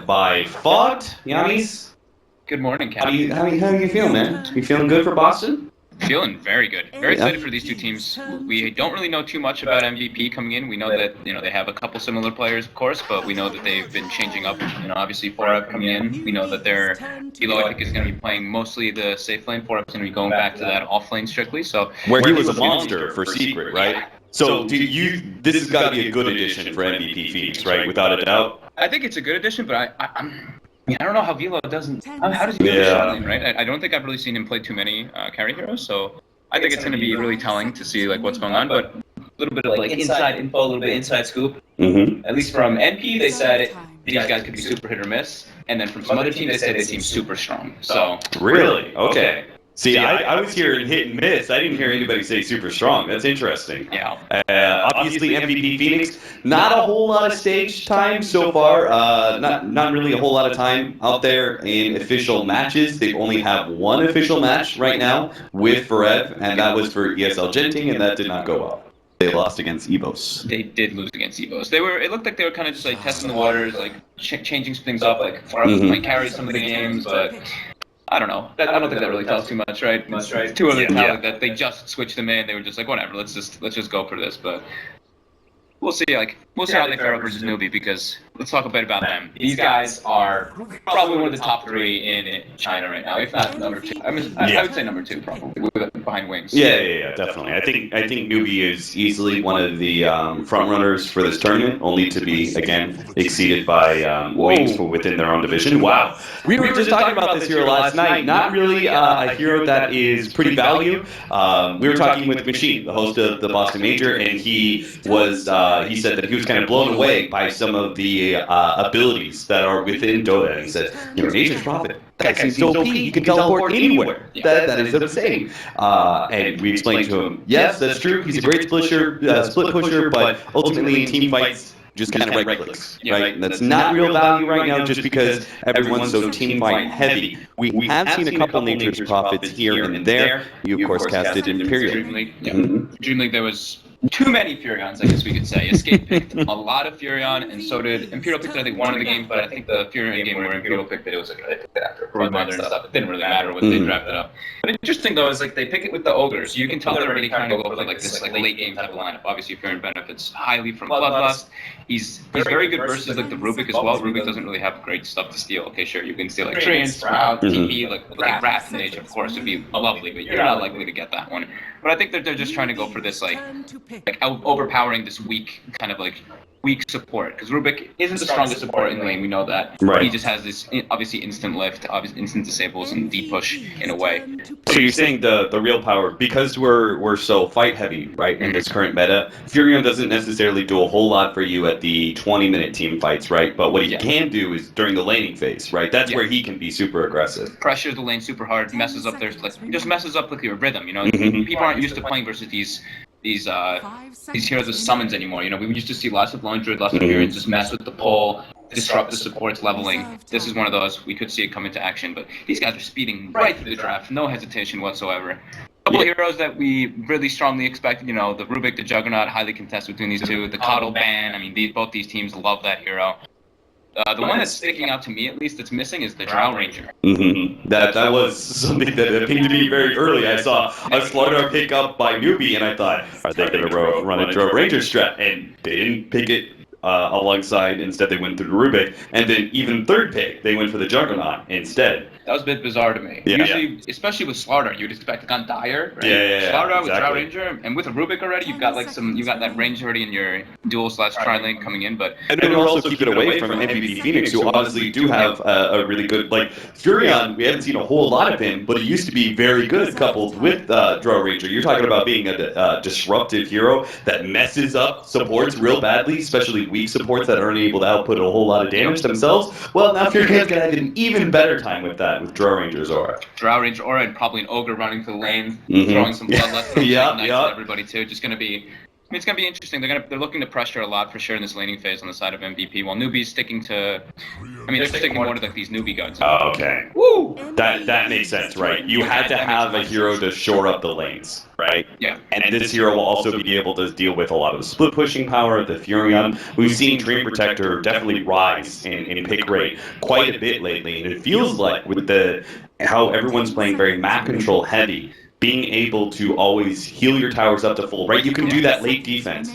by Fogged. Yanis, Good morning, Cap. how you feeling, man? You feeling good for Boston? Feeling very good. Very excited for these two teams. We don't really know too much about MVP coming in. We know that they have a couple similar players, of course, but we know that they've been changing up. Obviously 4Up coming in. We know that their Elo, I think, is going to be playing mostly the safe lane. 4Up's going to be going back to that off lane strictly. So where he was a monster for Secret, right? So this has got to be a good addition for MVP Phoenix, right? Without a doubt. I think it's a good addition, but I don't know how Velo doesn't. How does he do the shot lane, right? I don't think I've really seen him play too many carry heroes, so I think it's going to be really telling to see what's going on. But a little bit of inside info, a little bit of inside scoop. Mm-hmm. At least from NP, they said these guys could be super hit or miss, and then from some other teams, they said they seem super strong. So really, okay. See, I was hearing hit and miss. I didn't hear anybody say super strong. That's interesting. Yeah. Obviously, MVP Phoenix, not a whole lot of stage time so far. Not really a whole lot of time out there in official matches. They only have one official match right now with Forev, and that was for ESL Genting, and that did not go well. They lost against Evos. They did lose against Evos. It looked like they were kind of just testing the waters, changing things up. Forev might carry some of the games, but I don't know. I don't think that really tells too much, right? It's too early to tell that they just switched them in. They were just whatever. Let's just go for this. But we'll see. We'll see how they fare up versus Newbee, because let's talk a bit about them. These guys are probably one of the top 3 in China right now, if not number 2. I would say number 2 probably behind Wings. Yeah, definitely. I think Newbee is easily one of the front runners for this tournament, only to be again exceeded by Wings within their own division. Wow, we were just talking about this hero last night. Not really a hero that is pretty value. We were talking with Machine, the host of the Boston Major, and he said that he was kind of blown away by some of the abilities that are within Dota. And he said, Nature's Prophet, that guy's so OP, he can teleport anywhere. That is insane. And we explained to him, yes, that's true. He's a great split pusher, but ultimately in team fights, just kind of right clicks, right? And that's not real value right now, just because everyone's so team fight heavy. We have seen a couple Nature's Prophets here and there. You of course casted Imperial. Dream League. Dream League, there was too many Furions, I guess we could say. Escape picked a lot of Furion, and so did Imperial. Picked, I think, one of the games, but I think the Furion game where Imperial picked it was they picked it after Broodmother and stuff. It didn't really matter what they drafted up. But interesting though is they pick it with the ogres. You can tell they're really trying to go for this late game type of lineup. Obviously, Furion benefits highly from Bloodlust. He's very good versus the Rubik as well. Rubik doesn't really have great stuff to steal. Okay, sure, you can steal Tree and Sprout, TP, Wrath and Age, of course, would be lovely, but you're not likely to get that one. But I think they're just trying to go for this overpowering this weak weak support, because Rubik isn't the strongest support in lane. We know that. Right. He just has this obviously instant lift, instant disables, and deep push in a way. So you're saying the real power, because we're so fight heavy, right, in this current meta, Furion doesn't necessarily do a whole lot for you at the 20-minute team fights, right? But what he can do is during the laning phase, right? That's where he can be super aggressive. Pressures the lane super hard, messes up just messes up your rhythm. People aren't used to playing versus these heroes with summons anymore. We used to see lots of Lundred, lots of Furions just mess with the pull, disrupt the support's leveling. This is one of those. We could see it come into action, but these guys are speeding right through the draft, no hesitation whatsoever. A couple of heroes that we really strongly expected, the Rubik, the Juggernaut, highly contested between these two. The Kardel ban, both these teams love that hero. The one that's sticking out to me, at least, that's missing is the Drow Ranger. Mm-hmm. That was something that appeared to me very early. I saw a Slark pick up by Newbee, and I thought, are they going to run a Drow Ranger strat? And they didn't pick it alongside. Instead, they went through the Rubik. And then even third pick, they went for the Juggernaut instead. That was a bit bizarre to me. Yeah. Usually, especially with Slark, you'd expect Dire, right? Yeah, Slark with Drow Ranger, and with a Rubik already, you've got that range already in your dual/tri-lane coming in. But and then we're also keeping it away from MVP Phoenix, who honestly do have a really good Furion. We haven't seen a whole lot of him, but he used to be very good coupled with Drow Ranger. You're talking about being a disruptive hero that messes up supports real badly, especially weak supports that aren't able to output a whole lot of damage themselves. Well, now Furion's gonna have an even better time with that. With Drow Ranger's aura. Drow Ranger aura and probably an Ogre running to the lane, throwing some bloodlust. Nice to everybody too. Just going to be mean, it's gonna be interesting. They're looking to pressure a lot for sure in this laning phase on the side of MVP, while Newbee's sticking to. I mean, they're sticking more to like these newbie guns. Oh, okay. Woo! That makes sense, right? You had to have a hero to shore up the lanes, right? Yeah. And this hero will also be able to deal with a lot of the split pushing power, the Furion. We've seen Dream Protector definitely rise in pick rate quite a bit lately, and it feels like with how everyone's playing very map control heavy, being able to always heal your towers up to full, right? You can do that late defense,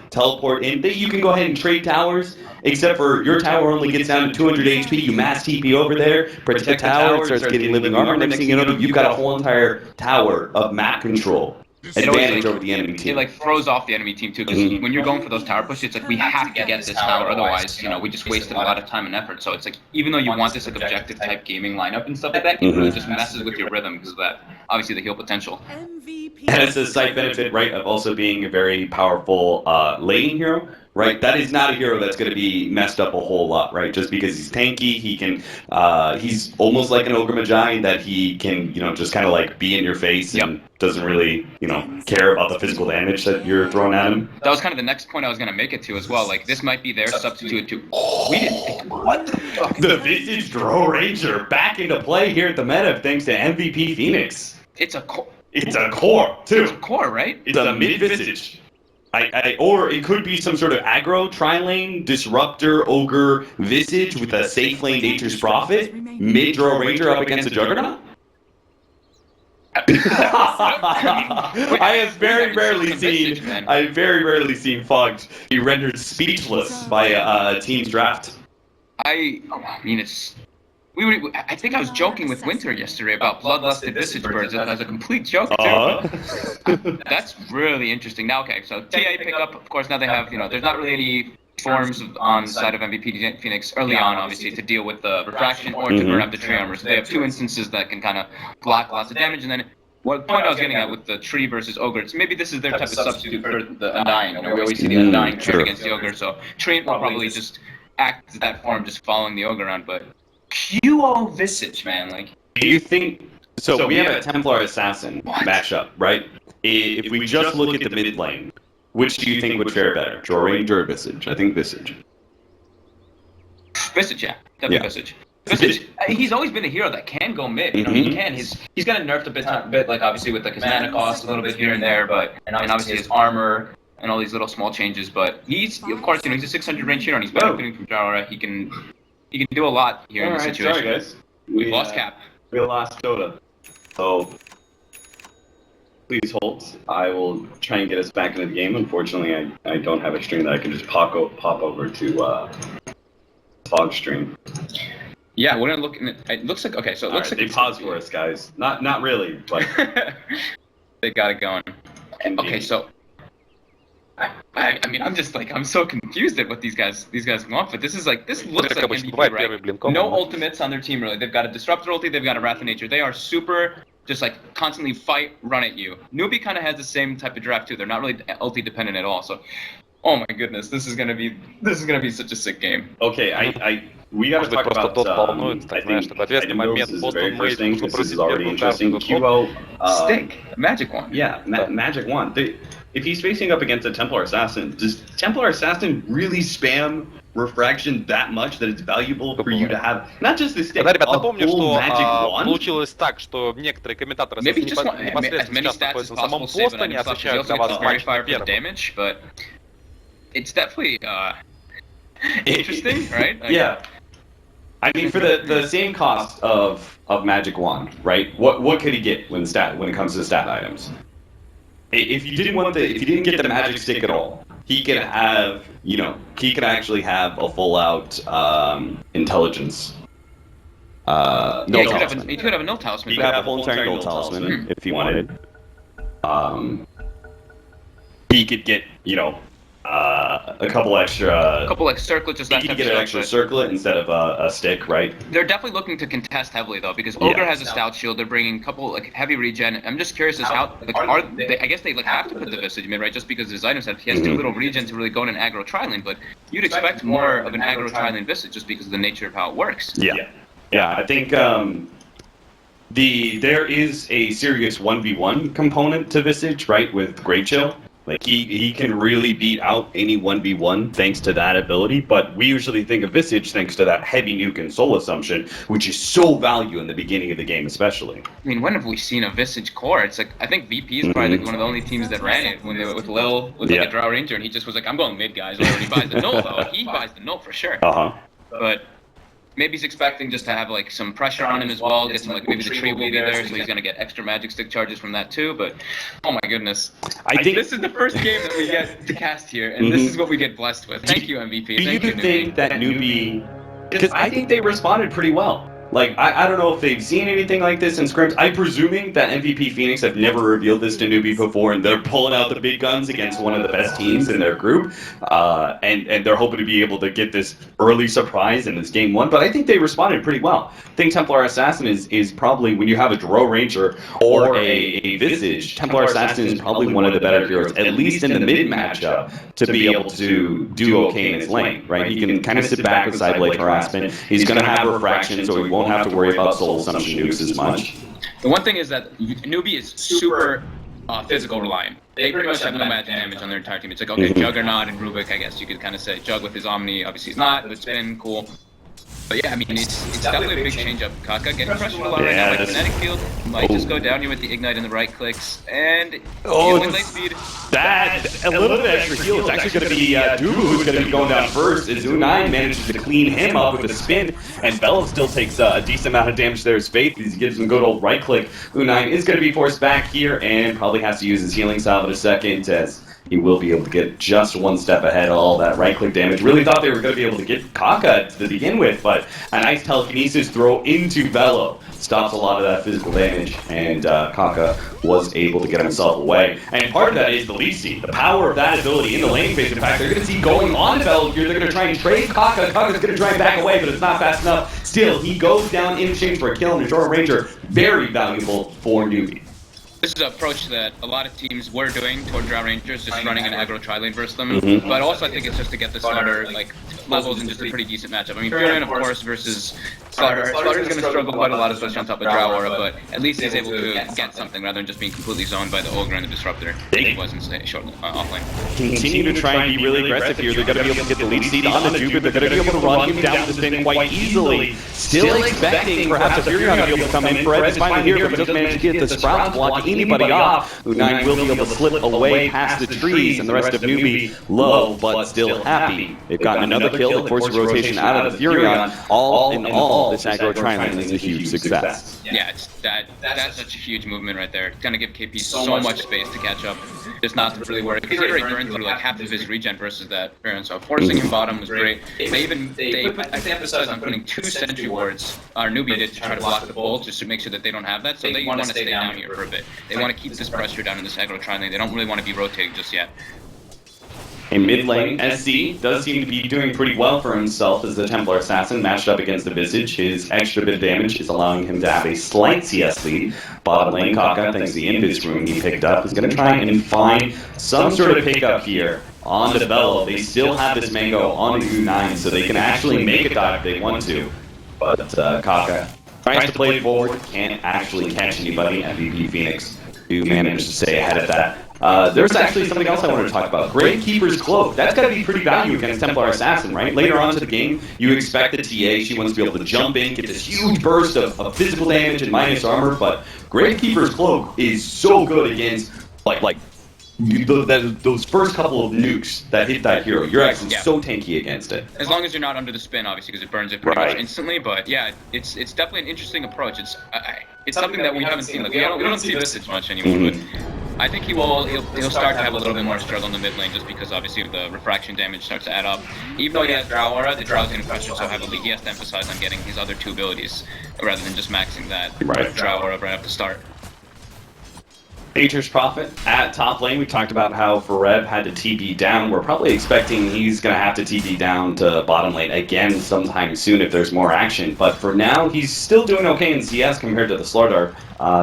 teleport in. You can go ahead and trade towers, except for your tower only gets down to 200 HP. You mass TP over there, protect the tower, it starts getting living armor. Next thing you know, you've got a whole entire tower of map control advantage over the enemy team. It like throws off the enemy team too, because when you're going for those tower pushes, it's like we have to get this tower, otherwise, we just wasted a lot of time and effort. So it's like even though you want this like objective type gaming lineup and stuff like that, it really just messes with your rhythm because of that. Obviously, the heal potential. And it's a side benefit, right, of also being a very powerful laning hero, right? That is not a hero that's going to be messed up a whole lot, right? Just because he's tanky, he can, he's almost like an Ogre Magi that he can, just kind of like be in your face and doesn't really, care about the physical damage that you're throwing at him. That was kind of the next point I was going to make it to as well. Like, this might be their substitute to... We didn't... What the fuck? The Visage Drow Ranger back into play here at the meta thanks to MVP Phoenix. It's a core. It's a core, too. It's a core, right? It's a mid-Visage. Or it could be some sort of aggro, tri-lane, disruptor, ogre, visage with a safe lane Nature's Prophet, mid-Drow Ranger up against a Juggernaut? I have very rarely seen Fogged be rendered speechless by a team's draft. I think I was joking with Winter yesterday about bloodlusted visage birds as a complete joke too. That's really interesting. Now, okay, so TA pickup, of course, now they have, there's not really any forms on the side of MVP Phoenix early on, obviously, to deal with the refraction or to burn up the tree armor. So they have two instances that can kind of block lots of damage, and then what point I was getting at with the tree versus ogre, it's maybe this is their type of substitute for the Undying. We always see the Undying turn against the ogre, so Treant will probably just act as that form, just following the ogre around, but QO Visage, man, like... Do you think... So we have a Templar Assassin matchup, right? If we just look at the mid lane, which do you think would fare better? Drow Ranger or Visage? I think Visage. Visage, yeah. Definitely Visage. Visage, he's always been a hero that can go mid. He can. He's gotten nerfed a bit, like obviously with like his mana cost a little bit here and there, and obviously his armor and all these little small changes. But he's, of course, he's a 600 range hero and he's benefiting from Drow. He can do a lot here in this situation. Sorry, guys. We lost Cap. We lost Dota. So, please hold. I will try and get us back into the game. Unfortunately, I don't have a stream that I can just pop over to Fog stream. Yeah, we're gonna look. It looks like okay. So it looks like they paused for us, guys. Not really, but they got it going. Okay, so. I mean, I'm just like, I'm so confused at what these guys want, but this looks like MVP, right? No ultimates on their team, really. They've got a Disruptor ulti, they've got a Wrath of Nature. They are super, just like, constantly fight, run at you. Newbee kind of has the same type of draft, too. They're not really ulti dependent at all, so... Oh my goodness, this is gonna be such a sick game. Okay, we gotta talk about, I think, this is the very first thing, this is already interesting. QO... Stick, Magic Wand. Yeah, Magic Wand. If he's facing up against a Templar Assassin, does Templar Assassin really spam Refraction that much that it's valuable for you to have not just this stick, Ребят, a full напомню, что Magic Wand? получилось так, что некоторые комментаторы непосредственно сейчас находятся на самом Бостоне, освещают для вас матч на первом. Damage, but it's definitely interesting, right? Yeah. I mean, for the same cost of Magic Wand, right? What could he get when it comes to stat items? If you didn't get the Magic Stick at all, he could have, he could actually have a full out intelligence. He could have a Null Talisman. He could have a whole entire Null Talisman if he wanted. He could get, a couple extra circlets, just that he could get an extra circlet instead of a stick, right? They're definitely looking to contest heavily though, because Ogre has a stout shield. They're bringing a couple heavy regen. I'm just curious as how I guess they have to put the Visage mid, right? Just because his item set he has too little regen to really go in an aggro tri-lane, but you'd expect more of an aggro tri-lane Visage just because of the nature of how it works. Yeah, I think there is a serious 1v1 component to Visage, right? With Great Chill. Like, he can really beat out any 1v1 thanks to that ability, but we usually think of Visage thanks to that heavy nuke and soul assumption, which is so valuable in the beginning of the game especially. I mean, when have we seen a Visage core? It's like, I think VP is probably like one of the only teams that ran it when they were with Lil, with like a Drow Ranger, and he just was like, I'm going mid, guys, or he buys the null, though. He buys the null for sure. But maybe he's expecting just to have like some pressure on him as well, get some like maybe the tree will be there, so he's gonna get extra magic stick charges from that too. But oh my goodness, I think this is the first game that we get to cast here, and this is what we get blessed with. Thank you, MVP. Do you think that Newbee? Because I think they responded pretty well. Like, I don't know if they've seen anything like this in scrims. I'm presuming that MVP Phoenix have never revealed this to Newbee before, and they're pulling out the big guns against one of the best teams in their group, and they're hoping to be able to get this early surprise in this game one. But I think they responded pretty well. I think Templar Assassin is probably, when you have a Drow Ranger or a Visage, Templar Assassin is probably one of the better heroes, at least in the mid matchup, to be able to do okay in his lane, right? He can kind of sit back with side blade harassment. He's going to have refraction, so he won't have to worry about soul assumption nukes as much. The one thing is that Newbee is super physical reliant. They pretty much have no magic damage on their entire team. It's like, okay, Juggernaut and Rubik, I guess you could kind of say. Jug with his Omni, obviously he's not, but Spin, cool. But yeah, I mean, it's definitely a big change up. Kaka getting pressured a lot right now. Like, kinetic field might just go down here with the ignite and the right clicks. And late speed. A little bit extra heal. It's actually going to be Dubu who's going to be going down first, as U9 manages to clean him up with a spin, and Bello still takes a decent amount of damage there as Faith. He gives him good old right click. U9 is going to be forced back here and probably has to use his healing salve in a second, as he will be able to get just one step ahead of all that right-click damage. Really thought they were going to be able to get Kaka to begin with, but a nice telekinesis throw into Bello stops a lot of that physical damage, and Kaka was able to get himself away. And part of that is the lead seed, the power of that ability in the lane phase. In fact, they're going to see going on to Bello here. They're going to try and trade Kaka. Kaka's going to try and back away, but it's not fast enough. Still, he goes down in exchange for a kill, and a Drow Ranger, very valuable for Newbee. This is an approach that a lot of teams were doing toward Drow Rangers, just running an aggro tri-lane versus them. But also I think it's just to get the starter levels in just a pretty decent matchup. I mean, Furion, of course, versus Slaughter. Slaughter's going to struggle quite a lot, especially on top of Drow Aura, but at least he's able to get something rather than just being completely zoned by the Ogre and the Disruptor. He wasn't short offlane. Continue to try and be really aggressive here. They're going to be able to get the lead seed on the Jupiter. They're going to be able to run him down the spin quite easily. Still expecting perhaps a Furion to be able to come in. Fred is finally here, but doesn't manage to get the Sprout to block anybody off. U9 will be able to slip away past the trees, and the rest of Newbee low, but still happy. They've gotten another kill to force a rotation out of the Furion. All in all, this aggro tri-lane is a huge success. Yeah, that's such a huge movement right there. It's going to give KP so much space to catch up, just not to really worry. Because he already burned through like half of his regen versus that Furion, so forcing him bottom was great. They emphasized on putting 2 sentry wards, our Newbee did, to try to block the bolt, just to make sure that they don't have that, so they want to stay down here for a bit. They want to keep this pressure down in this aggro tri-lane. They don't really want to be rotating just yet. In mid lane, SC does seem to be doing pretty well for himself as the Templar Assassin matched up against the Visage. His extra bit of damage is allowing him to have a slight CS lead. Bottom lane, Kaka, thanks to the Invis rune he picked up, is going to try and find some sort of pickup here on the Bello. They still have this Mango on the U9, so they can actually make a dive if they want to. But Kaka tries to play it forward, can't actually catch anybody. MVP Phoenix do manage to stay ahead of that. There's actually something else I wanted to talk about. Gravekeeper's Cloak. That's got to be pretty valuable against Templar Assassin, right? Later on to the game, you expect the TA. She wants to be able to jump in, get this huge burst of physical damage and minus armor, but Gravekeeper's Cloak is so good against, those first couple of nukes that hit that hero. You're actually so tanky against it. As long as you're not under the spin, obviously, because it burns it pretty much instantly. But yeah, it's definitely an interesting approach. It's something that we haven't seen. Like, we don't see this as much anymore. But I think he'll start to have a little bit more struggle in the mid lane, just because obviously the refraction damage starts to add up. Even though he has Drow Aura, the Drow's going to pressure so heavily. He has to emphasize on getting his other 2 abilities rather than just maxing that Drow Aura right at the start. Nature's Prophet at top lane. We talked about how Fareb had to TP down. We're probably expecting he's going to have to TP down to bottom lane again sometime soon if there's more action. But for now, he's still doing okay in CS compared to the Slardar,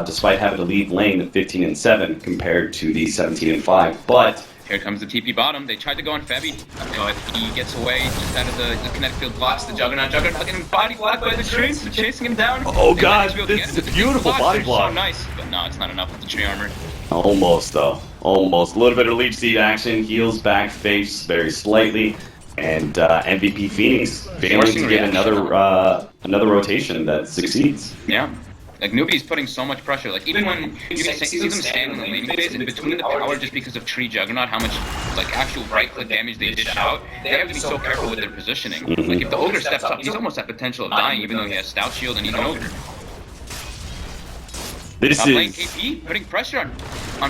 despite having to leave lane at 15-7 compared to the 17-5. But here comes the TP bottom. They tried to go on Febby, but he gets away just out of the kinetic field, blocks the Juggernaut. Juggernaut getting body blocked by the trees, chasing him down. Oh god, this is a beautiful body block. So nice, but no, it's not enough with the tree armor. Almost, though. Almost. A little bit of leech seed action. Heals back face very slightly. And MVP Phoenix failing to get another rotation that succeeds. Yeah. Like, Newbee's putting so much pressure. Like, even when you see them stand in the lane phase, in between the tower, just because of Tree Juggernaut, how much, like, actual right-click damage they dish out, they have to be so careful with their positioning. Like, if the Ogre steps up, he's almost at potential of dying, even though he has Stout Shield and he's an Ogre. This Top is... lane KP putting pressure on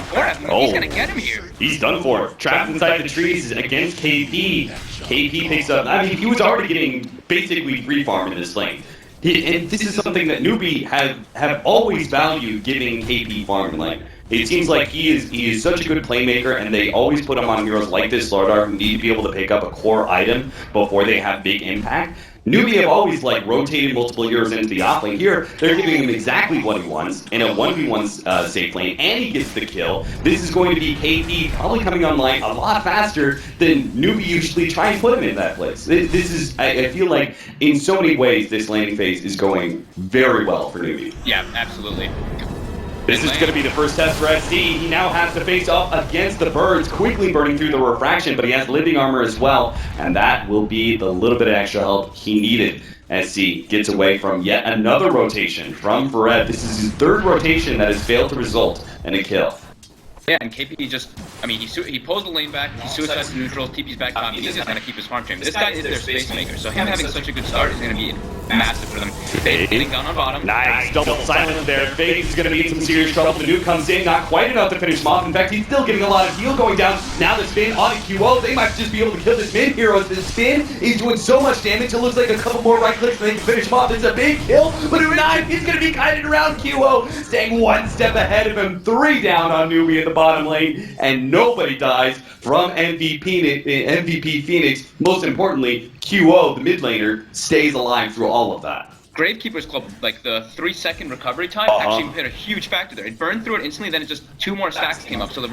Forab. He's gonna get him here. He's done for. Trapped inside the trees against KP. KP picks up... I mean, he was already getting basically free farm in this lane. And this is something that Newbee have always valued, giving KP farm lane. It seems like he is such a good playmaker, and they always put him on heroes like this Slark who need to be able to pick up a core item before they have big impact. Newbee have always rotated multiple heroes into the off lane. Here, they're giving him exactly what he wants in a 1v1 safe lane, and he gets the kill. This is going to be KP probably coming online a lot faster than Newbee usually try and put him in that place. This is, I feel like, in so many ways, this laning phase is going very well for Newbee. Yeah, absolutely. This is going to be the first test for SC. He now has to face off against the birds, quickly burning through the refraction, but he has living armor as well, and that will be the little bit of extra help he needed. SC gets away from yet another rotation from Fared. This is his third rotation that has failed to result in a kill. Yeah, and KP just, I mean, he pulls the lane back, he suicides the neutrals, TP's back top, he's just going to keep his farm chain. This guy is their space maker, so him having such a good start is going to be massive for them. Faith getting down on bottom. Nice, double silence there. Faith is going to be in some serious trouble. The nuke comes in, not quite enough to finish him off. In fact, he's still getting a lot of heal going down. Now the spin on a QO, they might just be able to kill this mid hero. The spin is doing so much damage, it looks like a couple more right clicks and they can finish him off. It's a big kill, but Nine is going to be kited around QO, staying one step ahead of him. 3 down on Newbee at the bottom lane, and nobody dies from MVP Phoenix. Most importantly, QO, the mid laner, stays alive through all of that. Gravekeeper's Club, like the 3-second recovery time, actually played a huge factor there. It burned through it instantly, then it just 2 more stacks came up, so the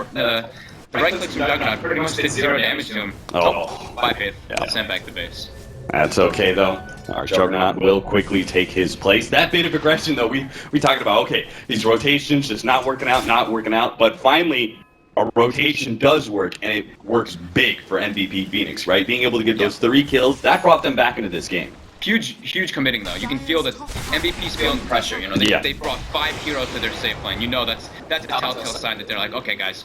right clicks from Juggernaut pretty much did 0 damage to him. Bye, Faith. Yeah. Sent back to base. That's okay, though. Our Juggernaut will quickly take his place. That bit of aggression, though, we talked about, okay, these rotations just not working out, but finally, a rotation does work, and it works big for MVP Phoenix, right? Being able to get those 3 kills, that brought them back into this game. Huge committing, though. You can feel that MVP's feeling pressure, you know, they brought 5 heroes to their safe lane. You know that's a telltale sign that they're like, okay, guys,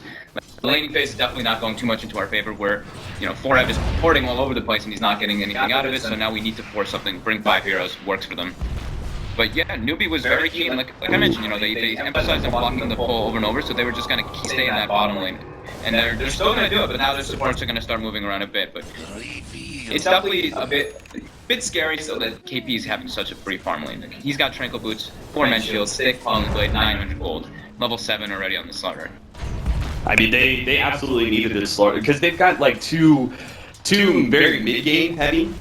the laning phase is definitely not going too much into our favor, where, you know, Forev is porting all over the place and he's not getting anything out of it, so now we need to force something, bring 5 heroes, works for them. But yeah, Newbee was very keen, like I mentioned, you know, they emphasized on blocking the pull over and over, so they were just going to stay in that bottom lane. And they're still going to do it, but now their supports are going to start moving around a bit, but it's definitely a bit scary still that KP is having such a free farm lane. Like, he's got Tranquil Boots, 4-man shield, stick, Falling Blade, 900 gold, level 7 already on the Slark. I mean, they absolutely needed this Slark, because they've got like two very mid-game heavy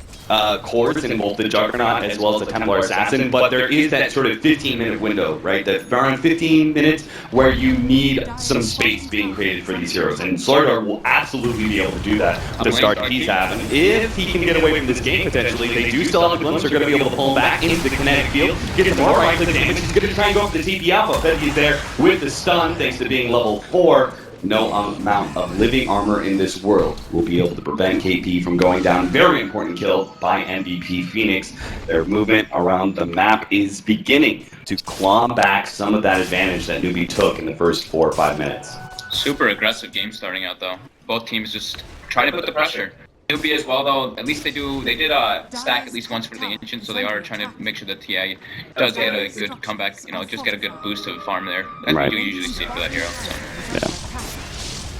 cores in both the Juggernaut as well as the Templar Assassin, but there is that sort of 15-minute window, right? That around 15 minutes where you need some space being created for these heroes, and Slark will absolutely be able to do that with the start he's having. If he can get away from this game, potentially, they do still have a glimpse. They're going to be able to pull him back into the kinetic field, get some more right-click damage. He's going to try and go for the TP Alpha, but he's there with the stun, thanks to being level 4. No amount of living armor in this world will be able to prevent KP from going down. Very important kill by MVP Phoenix. Their movement around the map is beginning to claw back some of that advantage that Newbee took in the first 4 or 5 minutes. Super aggressive game starting out, though. Both teams just try to put the pressure. Newbee as well, though, at least they did stack at least once for the Ancient, so they are trying to make sure that TA does get a good comeback, you know, just get a good boost to the farm there. As we do usually see for that hero. So. Yeah.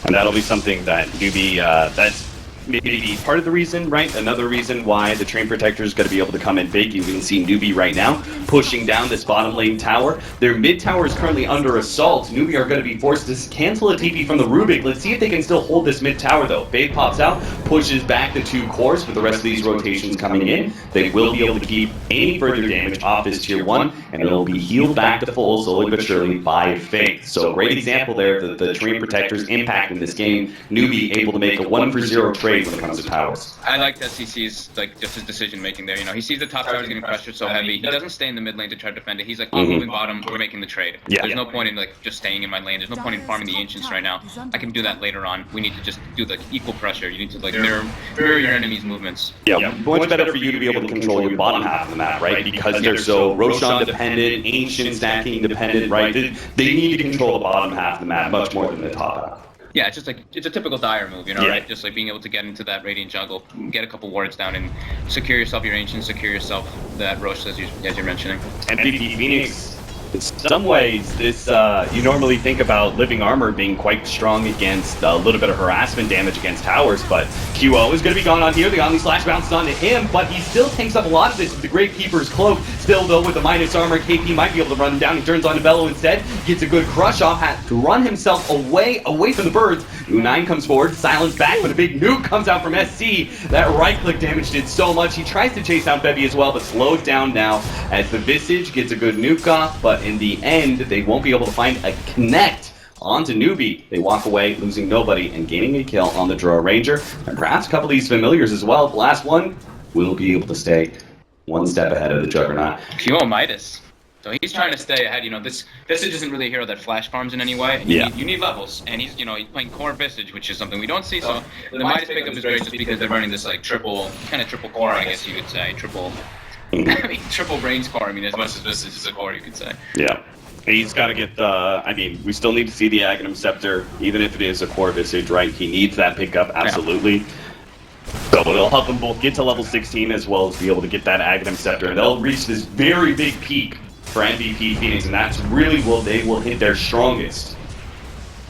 And that'll be something that Newbee, that's maybe part of the reason, right? Another reason why the Train Protector is going to be able to come in big. You can see Newbee right now pushing down this bottom lane tower. Their mid tower is currently under assault. Newbee are going to be forced to cancel a TP from the Rubik. Let's see if they can still hold this mid tower, though. Faith pops out, pushes back the 2 cores with the rest of these rotations coming in. They will be able to keep any further damage off this tier 1, and it'll be healed back to full slowly but surely by Faith. So great example there, the Train Protector's impact in this game. Newbee able to make a 1-for-0 trade afraid when it comes to towers. I like that he sees like just his decision making there. You know, he sees the top tower is getting pressured so heavy. He doesn't stay in the mid lane to try to defend it. He's like, I'm moving bottom. We're making the trade. Yeah. There's no point in like just staying in my lane. There's no point in farming the ancients right now. I can do that later on. We need to just do the equal pressure. You need to like mirror your enemy's movements. Yeah, much better for you to be able to control your bottom half of the map, right? Because they're so Roshan dependent, ancient stacking dependent, right? They need to control the bottom half of the map much more than the top half. Yeah, it's just like, it's a typical Dire move, you know, right? Just like being able to get into that Radiant jungle, get a couple wards down, and secure yourself your Ancient, secure yourself that Roche as you're mentioning. MVP Phoenix, in some ways, this you normally think about Living Armor being quite strong against a little bit of harassment damage against towers, but QO is going to be gone on here. The Omni Slash bounced onto him, but he still takes up a lot of this with the Great Keeper's Cloak. Still, though, with the minus armor, KP might be able to run him down. He turns on to Bello instead, gets a good crush off, had to run himself away from the birds. U9 comes forward, silence back, but a big nuke comes out from SC. That right-click damage did so much. He tries to chase down Bevy as well, but slows down now as the Visage gets a good nuke off, but in the end, they won't be able to find a connect onto Newbee. They walk away, losing nobody and gaining a kill on the Drow Ranger, and perhaps a couple of these familiars as well. The last one will be able to stay one step ahead of the Juggernaut. QO Midas. So he's trying to stay ahead. You know, this Visage isn't really a hero that flash farms in any way. You need levels, and he's playing core Visage, which is something we don't see. So the Midas pickup is great just because they're running this like triple core, I guess you could say, triple brains core. I mean, as much as Visage is a core, you could say. Yeah. He's got to get the, we still need to see the Aghanim Scepter, even if it is a core Visage, right? He needs that pickup, absolutely. Yeah. So it'll help them both get to level 16 as well as be able to get that Aghanim Scepter. And they'll reach this very big peak for MVP Phoenix, and that's really where they will hit their strongest.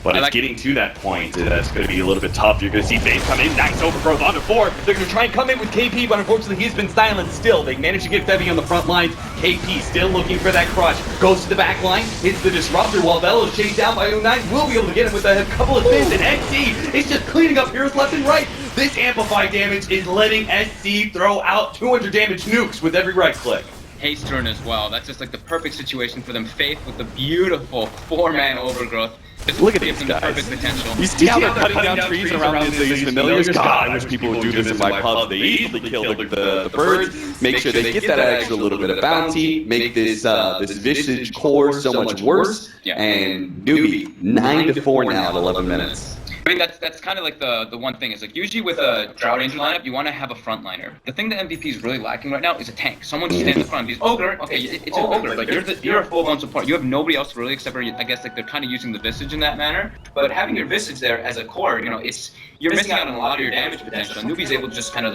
But it's getting to that point that's going to be a little bit tough. You're going to see Faze come in, nice overgrowth onto 4. They're going to try and come in with KP, but unfortunately he's been silent still. They managed to get Bevy on the front lines. KP still looking for that crush. Goes to the back line, hits the Disruptor while Bello's chased down by U9. Will be able to get him with a couple of spins, and SC is just cleaning up heroes left and right. This amplified damage is letting SC throw out 200 damage nukes with every right click. Haste turn as well. That's just like the perfect situation for them. Faith with the beautiful 4-man overgrowth. Look at these guys. You see how they're cutting down trees around these familiars? God, I wish people would do this in my pub. They easily kill the birds, make sure they get that extra little bit of bounty, make this Visage core so much worse, and Newbee, 9-4 now at 11 minutes. I mean, that's kind of like the one thing is like usually with a Drow Ranger lineup, you want to have a frontliner. The thing that MVP is really lacking right now is a tank. Someone to stand in the front. He's Ogre. Okay, it's an Ogre. Like you're a full-blown support. You have nobody else really except for I guess like they're kind of using the Visage in that manner. But having your Visage there as a core, you're missing out on a lot of your damage potential. And Newbee's able to just kind of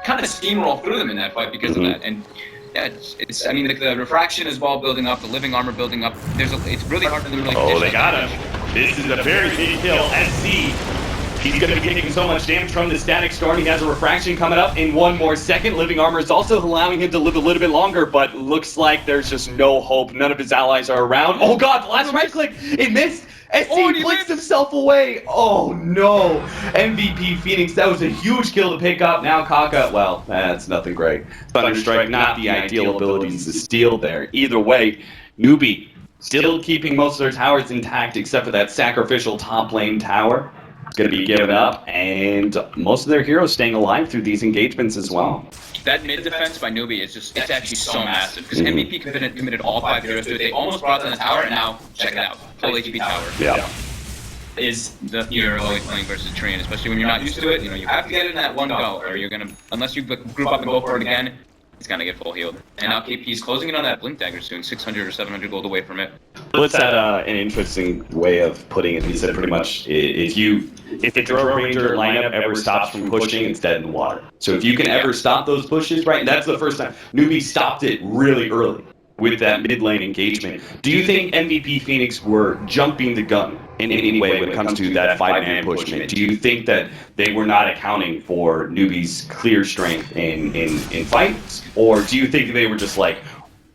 steamroll through them in that fight because of that. And yeah, I mean, the refraction is well building up, the living armor building up. It's really hard for them to like. Oh, they got him. This is a very big kill. SC. He's going to be taking so much damage from the Static Storm. He has a refraction coming up in one more second. Living armor is also allowing him to live a little bit longer, but looks like there's just no hope. None of his allies are around. Oh god, the last right click, it missed. SC flicks himself away. Oh no. MVP Phoenix, that was a huge kill to pick up. Now Kaka, well, that's nothing great. Thunderstrike, not the ideal abilities to steal there. Either way, Newbee still keeping most of their towers intact except for that sacrificial top lane tower. It's going to be given up, and most of their heroes staying alive through these engagements as well. That mid defense by Newbee is it's actually so massive because MVP committed all 5 heroes to it. They almost brought down the tower, and now check it out, full HP tower. Yeah. Is the you're always playing versus Train, especially when you're not used to it. You have to get it in that one go, or you're gonna unless you group up and go for it again. He's gonna get full healed. And now KP's closing in on that Blink Dagger soon, 600 or 700 gold away from it. Blitz had an interesting way of putting it. He said pretty much, if the Drow Ranger lineup ever stops from pushing, it's dead in the water. So if you can ever stop those pushes, right, and that's the first time. Newbee stopped it really early with that mid lane engagement. Do you think MVP Phoenix were jumping the gun in any way when it comes to that 5-man pushment? Do you think that they were not accounting for Newbee's clear strength in fights? Or do you think they were just like,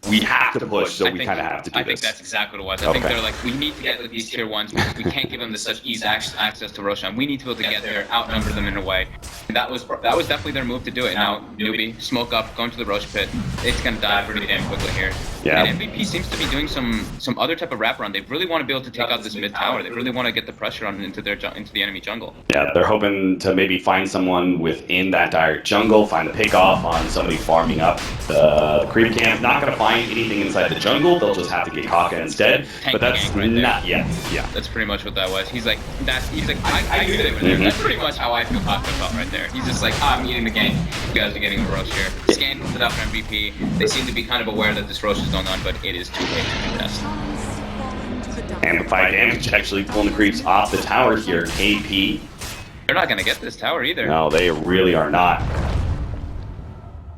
we have to push, so we kind of have to do this. I think that's exactly what it was. I think they're like, we need to get with these tier 1s because we can't give them such easy access to Roshan. We need to be able to get there, outnumber them in a way. And that was definitely their move to do it. Now, Newbee, smoke up, going to the Rosh pit. It's going to die pretty damn quickly here. Yeah. And MVP seems to be doing some other type of wraparound. They really want to be able to take out this mid tower. They really want to get the pressure on into the enemy jungle. Yeah, they're hoping to maybe find someone within that direct jungle, find a pick off on somebody farming up the creep camp. Not going to find anything inside the jungle. They'll just have to get Kaka instead. But that's not yet. Yeah. That's pretty much what that was. He's like, I knew they were there. That's pretty much how I feel Kaka felt right there. He's just like, I'm eating the game. You guys are getting the Rosh here. Scan puts it up for MVP. They seem to be kind of aware that this Rosh is going on, but it is too late to contest. Amplified damage actually pulling the creeps off the tower here. KP. They're not going to get this tower either. No, they really are not.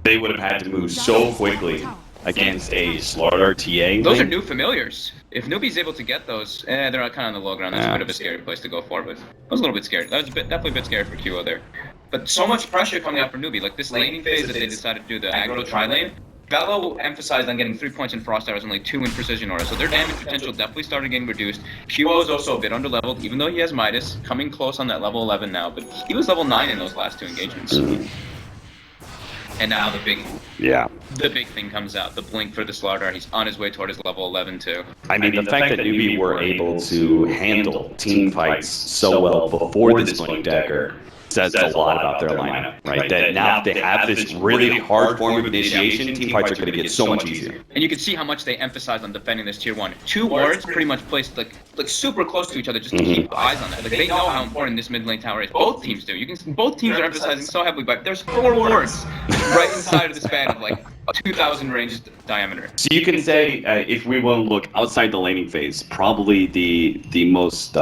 They would have had to move so quickly against a Slaughter TA. Those are new familiars. If Newbee's able to get those, they're kind of on the low ground. That's a bit of a scary place to go for, but I was a little bit scared. That was definitely a bit scary for QO there. But so much pressure coming out for Newbee. Like this laning phase that they decided to do, the aggro tri-lane, Velo emphasized on getting 3 points in Frost Arrows and like 2 in Precision Aura, so their damage potential definitely started getting reduced. QO is also a bit underleveled, even though he has Midas, coming close on that level 11 now, but he was level 9 in those last 2 engagements. And now the big thing comes out, the blink for the Slaughter. He's on his way toward his level 11 too. I mean, the fact that Newbee were able to handle team fights so well before this blink dagger says a lot about their lineup, right? That now they have this really hard form of initiation, team fights are going to get so much easier. And you can see how much they emphasize on defending this tier 1. 2 wards pretty much placed like super close to each other just to keep eyes on that. Like they know how important this mid lane tower is. Both teams do. You can see both teams are emphasizing so heavily, but there's 4 wards right inside of the span of like 2,000 range diameter. So you can say, if we want to look outside the laning phase, probably the most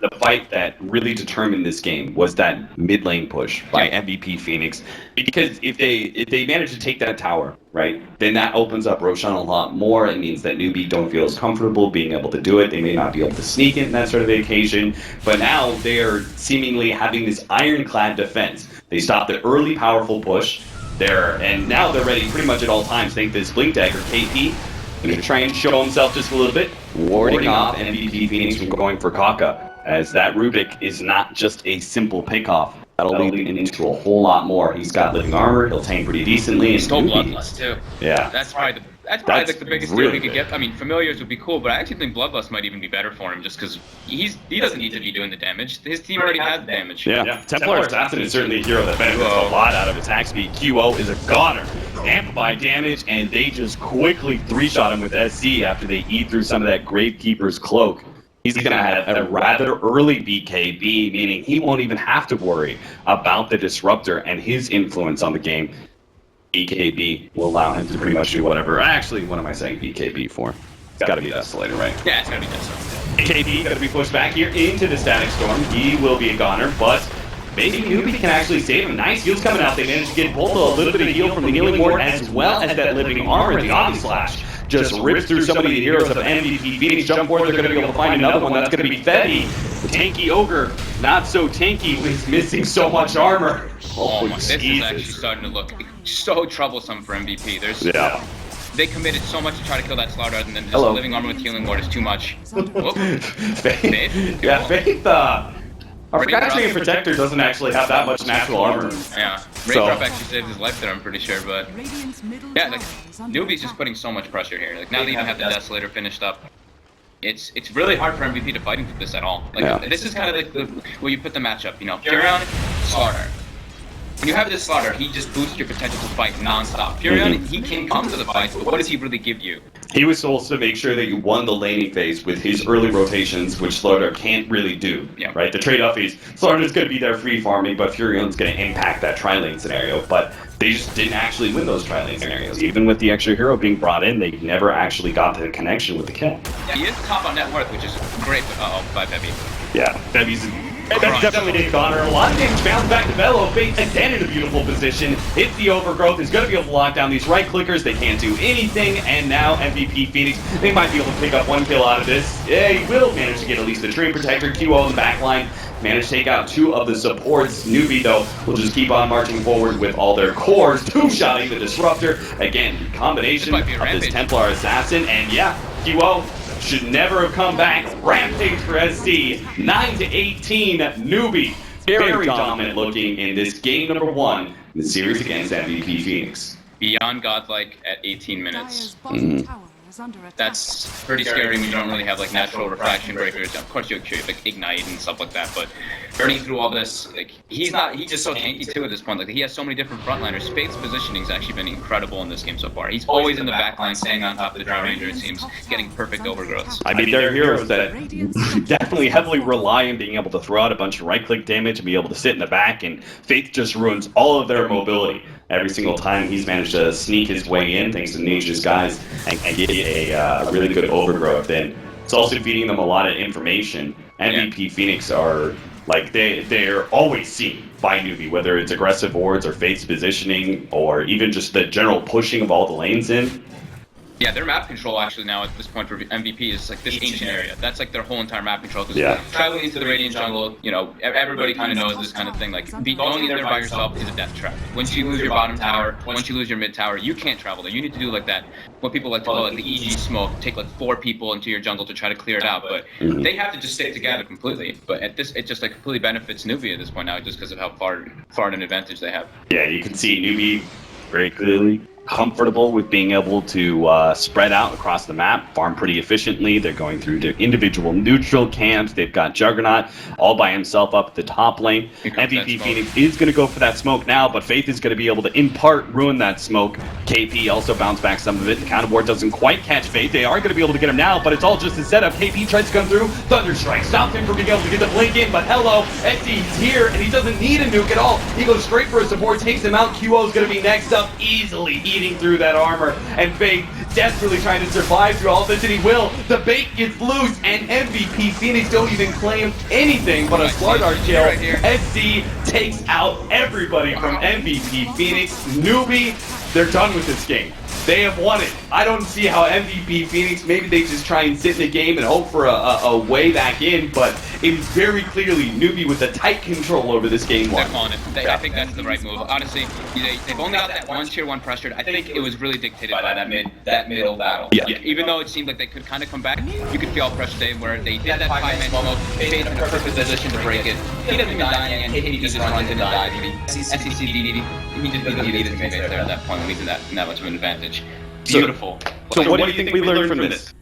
the fight that really determined this game was that mid lane push by MVP Phoenix, because if they manage to take that tower, right, then that opens up Roshan a lot more. It means that Newbee don't feel as comfortable being able to do it. They may not be able to sneak in that sort of occasion, but now they're seemingly having this ironclad defense. They stop the early powerful push there, and now they're ready pretty much at all times. Think this blink dagger KP going to try and show himself just a little bit, warding off MVP Phoenix from going for Kaka, as that Rubik is not just a simple pickoff. That'll lead into a whole lot more. He's got living armor, he'll tank pretty decently. He stole Bloodlust too. Yeah. That's probably like the biggest deal he could get. I mean, familiars would be cool, but I actually think Bloodlust might even be better for him just because he doesn't need to be doing the damage. His team already has the damage. Yeah. Templar Assassin is certainly a hero that benefits a lot out of attack speed. QO is a goner. Amplify damage, and they just quickly 3-shot him with SC after they eat through some of that Gravekeeper's cloak. He's going to have a rather early BKB, meaning he won't even have to worry about the Disruptor and his influence on the game. BKB will allow him to pretty much do whatever. Actually, what am I saying BKB for? It's got to be Desolator, right? Yeah, it's got to be Desolator. BKB going to be pushed back here into the Static Storm. He will be a goner, but maybe Newbee can actually save him. Nice heals coming out. They managed to get both a little bit of heal from the Healing Ward as well as that living armor. The Omni Slash just rips through so many heroes of MVP Phoenix. Jump forward, they're going to be able to find another one. That's going to be Fetty. Tanky Ogre, not so tanky, he's missing so much armor. Oh my, this is actually starting to look so troublesome for MVP. They committed so much to try to kill that Slaughter, and then just living armor with Healing Ward is too much. Faith. Yeah, Faith. Our Forgotten Protector doesn't actually have that much natural armor. Yeah, Raindrop actually saved his life there, I'm pretty sure, but yeah, like, Newbee's just putting so much pressure here. Like, now they even have the Desolator finished up. It's really hard for MVP to fight into this at all. Like, this is kind of like where you put the matchup, you know, Furion, Slaughter. When you have this Slaughter, he just boosts your potential to fight non-stop. Furion, he can come to the fight, but what does he really give you? He was supposed to make sure that you won the laning phase with his early rotations, which Slaughter can't really do, right? The trade-off is Slaughter's going to be there free farming, but Furion's going to impact that tri-lane scenario, but they just didn't actually win those tri-lane scenarios. Even with the extra hero being brought in, they never actually got the connection with the kill. Yeah, he is top on net worth, which is great, by Bebby. Yeah, Bebby's That definitely did Connor. A lot of things bounce back to Velo. Fate again in a beautiful position. Hits the overgrowth. Is going to be able to lock down these right clickers. They can't do anything. And now MVP Phoenix, they might be able to pick up one kill out of this. Yeah, he will manage to get at least the Dream Protector. QO in the backline. Managed to take out 2 of the supports. Newbee, though, will just keep on marching forward with all their cores. 2-shotting the Disruptor. Again, combination of this Templar Assassin. And yeah, QO should never have come back. Rampage for SC. 9-18 Newbee. Very dominant looking in this game number 1 in the series against MVP Phoenix. Beyond godlike at 18 minutes. That's pretty scary when you don't really have like natural refraction breakers. Of course you have like ignite and stuff like that, but burning through all this, like he's just so tanky too at this point. Like he has so many different frontliners. Faith's positioning's actually been incredible in this game so far. He's always in the backline, staying on top of the Drow Ranger, it seems, getting perfect overgrowths. I mean, there are heroes that definitely heavily rely on being able to throw out a bunch of right-click damage and be able to sit in the back, and Faith just ruins all of their mobility. Every single time he's managed to sneak his way in, thanks to Nature's guys, and get a really good overgrowth. And it's also feeding them a lot of information. MVP Phoenix are, like, they're always seen by Newbee, whether it's aggressive wards or Faith's positioning, or even just the general pushing of all the lanes in. Yeah, their map control actually now at this point for MVP is like this ancient area. That's like their whole entire map control. Traveling into the Radiant jungle, you know, everybody kind of knows this kind of thing. Like, going in there by yourself is a death trap. Once you lose your bottom tower, once you lose your mid tower, you can't travel there. You need to do like that, what people like to call like the EG smoke, take like 4 people into your jungle to try to clear it out. But they have to just stick together completely. But at this, it just like completely benefits Newbee at this point now, just because of how far an advantage they have. Yeah, you can see Newbee very clearly comfortable with being able to spread out across the map, farm pretty efficiently. They're going through the individual neutral camps. They've got Juggernaut all by himself up at the top lane. MVP Phoenix is going to go for that smoke now, but Faith is going to be able to, in part, ruin that smoke. KP also bounce back some of it. The counter ward doesn't quite catch Faith. They are going to be able to get him now, but it's all just a setup. KP tries to come through. Thunderstrike stops him from being able to get the blink in, but hello, XD's here, and he doesn't need a nuke at all. He goes straight for a support, takes him out. QO is going to be next up, easily eating through that armor, and Faith desperately trying to survive through all of this, and he will. The bait gets loose, and MVP Phoenix don't even claim anything but a Slark kill. SC takes out everybody from MVP Phoenix. Newbee, they're done with this game. They have won it. I don't see how MVP Phoenix, maybe they just try and sit in the game and hope for a way back in, but it was very clearly Newbee with the tight control over this game one. They're calling it. I think that's the right move. Honestly, they've only got that one tier 1 pressured. I think it was really dictated by that middle battle. Yeah. Like, even though it seemed like they could kind of come back, you could feel pressure day where they did that 5-man smoke, Faith in a perfect position to break it. He doesn't even die, and KP just runs in and dies. SEC he didn't need his face there at that point when he's in that much of an advantage. Beautiful. So what do you think we learned from this?